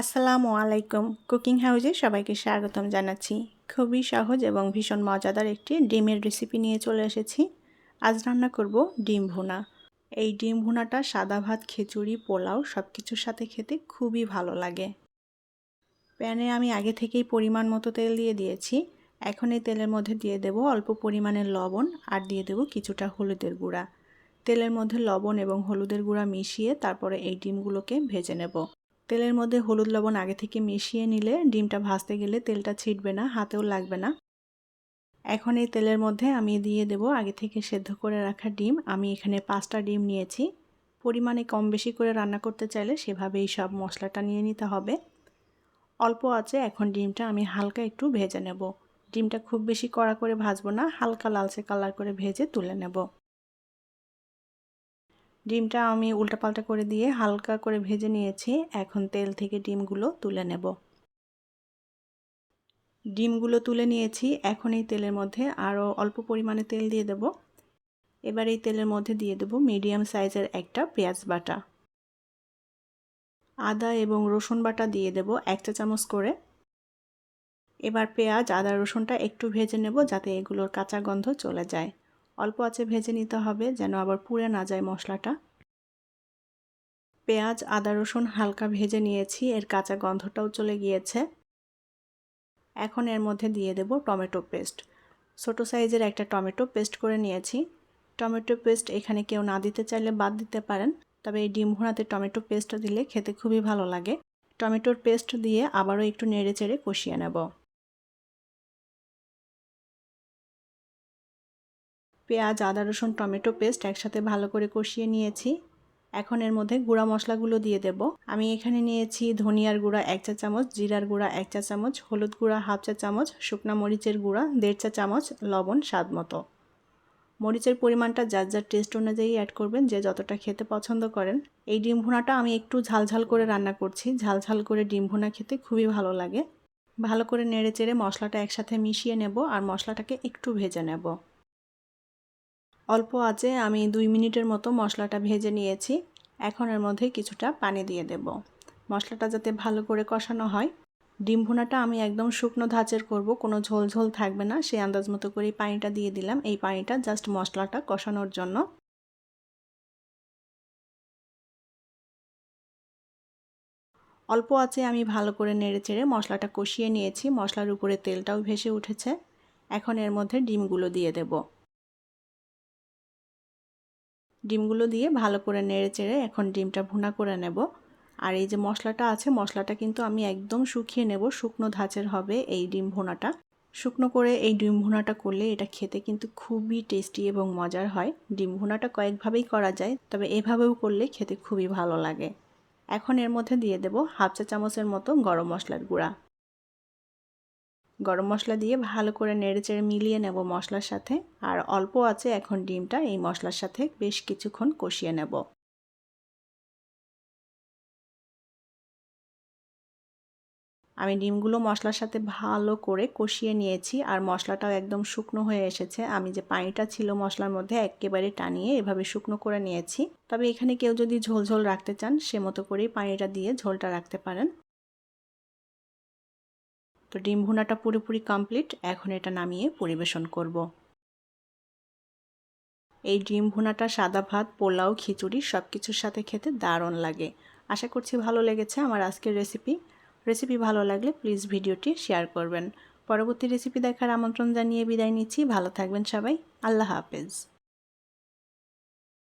আসসালামু আলাইকুম। কুকিং হাউজে সবাইকে স্বাগতম জানাচ্ছি। খুবই সহজ এবং ভীষণ মজাদার একটি ডিমের রেসিপি নিয়ে চলে এসেছি। আজ রান্না করব ডিম ভুনা। এই ডিম ভুনাটা সাদা ভাত, খিচুড়ি, পোলাও সব কিছুর সাথে খেতে খুবই ভালো লাগে। প্যানে আমি আগে থেকেই পরিমাণ মতো তেল দিয়ে দিয়েছি। এখন এই তেলের মধ্যে দিয়ে দেব অল্প পরিমাণের লবণ আর দিয়ে দেব কিছুটা হলুদের গুঁড়া। তেলের মধ্যে লবণ এবং হলুদের গুঁড়া মিশিয়ে তারপরে এই ডিমগুলোকে ভেজে নেব। তেলের মধ্যে হলুদ লবণ আগে থেকে মিশিয়ে নিলে ডিমটা ভাজতে গেলে তেলটা ছিটবে না, হাতেও লাগবে না। এখন এই তেলের মধ্যে আমি দিয়ে দেব আগে থেকে সেদ্ধ করে রাখা ডিম। আমি এখানে 5টা ডিম নিয়েছি। পরিমাণে কম বেশি করে রান্না করতে চাইলে সেভাবেই সব মশলাটা নিয়ে নিতে হবে। অল্প আছে এখন ডিমটা আমি হালকা একটু ভেজে নেব। ডিমটা খুব বেশি কড়া করে ভাজবো না, হালকা লালচে কালার করে ভেজে তুলে নেব। ডিমটা আমি উল্টাপাল্টা করে দিয়ে হালকা করে ভেজে নিয়েছি। এখন তেল থেকে ডিমগুলো তুলে নেব। ডিমগুলো তুলে নিয়েছি। এখন এই তেলের মধ্যে আরও অল্প পরিমাণে তেল দিয়ে দেব। এবার এই তেলের মধ্যে দিয়ে দেব মিডিয়াম সাইজের একটা পেঁয়াজ বাটা। আদা এবং রসুন বাটা দিয়ে দেব 1 চা চামচ করে। এবার পেঁয়াজ, আদা, রসুনটা একটু ভেজে নেব যাতে এগুলোর কাঁচা গন্ধ চলে যায়। অল্প আঁচে ভেজে নিতে হবে যেন আবার পুড়ে না যায় মশলাটা। পেঁয়াজ, আদা, রসুন হালকা ভেজে নিয়েছি, এর কাঁচা গন্ধটাও চলে গিয়েছে। এখন এর মধ্যে দিয়ে দেব টমেটো পেস্ট। ছোট সাইজের একটা টমেটো পেস্ট করে নিয়েছি। টমেটো পেস্ট এখানে কেউ না দিতে চাইলে বাদ দিতে পারেন, তবে এই ডিম ভুনাতে টমেটো পেস্ট দিলে খেতে খুবই ভালো লাগে। টমেটোর পেস্ট দিয়ে আবারও একটু নেড়েচেড়ে কষিয়ে নেব। পেঁয়াজ, আদা, রসুন, টমেটো পেস্ট একসাথে ভালো করে কষিয়ে নিয়েছি। এখন এর মধ্যে গুঁড়া মশলাগুলো দিয়ে দেব। আমি এখানে নিয়েছি ধনিয়ার গুঁড়া 1 চা চামচ, জিরার গুঁড়া 1 চা চামচ, হলুদ গুঁড়া 1/2 চা চামচ, শুকনা মরিচের গুঁড়া 1.5 চা চামচ, লবণ স্বাদ মতো। মরিচের পরিমাণটা যার যার টেস্ট অনুযায়ী অ্যাড করবেন, যে যতটা খেতে পছন্দ করেন। এই ডিম ভুনাটা আমি একটু ঝালঝাল করে রান্না করছি। ঝালঝাল করে ডিম ভুনা খেতে খুবই ভালো লাগে। ভালো করে নেড়েচেড়ে মশলাটা একসাথে মিশিয়ে নেব আর মশলাটাকে একটু ভেজে নেব। অল্প আঁচে আমি 2 মিনিটের মতো মশলাটা ভেজে নিয়েছি। এখন এর মধ্যে কিছুটা পানি দিয়ে দেব মশলাটা যাতে ভালো করে কষানো হয়। ডিম ভুনাটা আমি একদম শুকনো ধাঁচের করব, কোনো ঝোল ঝোল থাকবে না। সেই আন্দাজ মতো করে পানিটা দিয়ে দিলাম। এই পানিটা জাস্ট মশলাটা কষানোর জন্য। অল্প আঁচে আমি ভালো করে নেড়েচেড়ে মশলাটা কষিয়ে নিয়েছি। মশলার উপরে তেলটাও ভেসে উঠেছে। এখন এর মধ্যে ডিমগুলো দিয়ে দেব। ডিমগুলো দিয়ে ভালো করে নেড়েচেড়ে এখন ডিমটা ভুনা করে নেব। আর এই যে মশলাটা আছে, মশলাটা কিন্তু আমি একদম শুকিয়ে নেব। শুকনো ধাঁচের হবে এই ডিম ভুনাটা। শুকনো করে এই ডিম ভুনাটা করলে এটা খেতে কিন্তু খুবই টেস্টি এবং মজার হয়। ডিম ভুনাটা কয়েকভাবেই করা যায়, তবে এভাবেও করলে খেতে খুবই ভালো লাগে। এখন এর মধ্যে দিয়ে দেব 1/2 চা চামচের মতো গরম মশলার গুঁড়া। গরম মশলা দিয়ে ভালো করে নেড়েচেড়ে মিলিয়ে নেব মশলার সাথে। আর অল্প আছে এখন ডিমটা এই মশলার সাথে বেশ কিছুক্ষণ কষিয়ে নেব। আমি ডিমগুলো মশলার সাথে ভালো করে কষিয়ে নিয়েছি আর মশলাটাও একদম শুকনো হয়ে এসেছে। আমি যে পানিটা ছিল মশলার মধ্যে একেবারে টানিয়ে এভাবে শুকনো করে নিয়েছি। তবে এখানে কেউ যদি ঝোল ঝোল রাখতে চান সে মতো করেই পানিটা দিয়ে ঝোলটা রাখতে পারেন। তো ডিম ভুনাটা পুরোপুরি কমপ্লিট। এখন এটা নামিয়ে পরিবেশন করব। এই ডিম ভুনাটা সাদা ভাত, পোলাও, খিচুড়ি সব কিছুর সাথে খেতে দারুণ লাগে। আশা করছি ভালো লেগেছে আমার আজকের রেসিপি ভালো লাগলে প্লিজ ভিডিওটি শেয়ার করবেন। পরবর্তী রেসিপি দেখার আমন্ত্রণ জানিয়ে বিদায় নিচ্ছি। ভালো থাকবেন সবাই। আল্লাহ হাফেজ।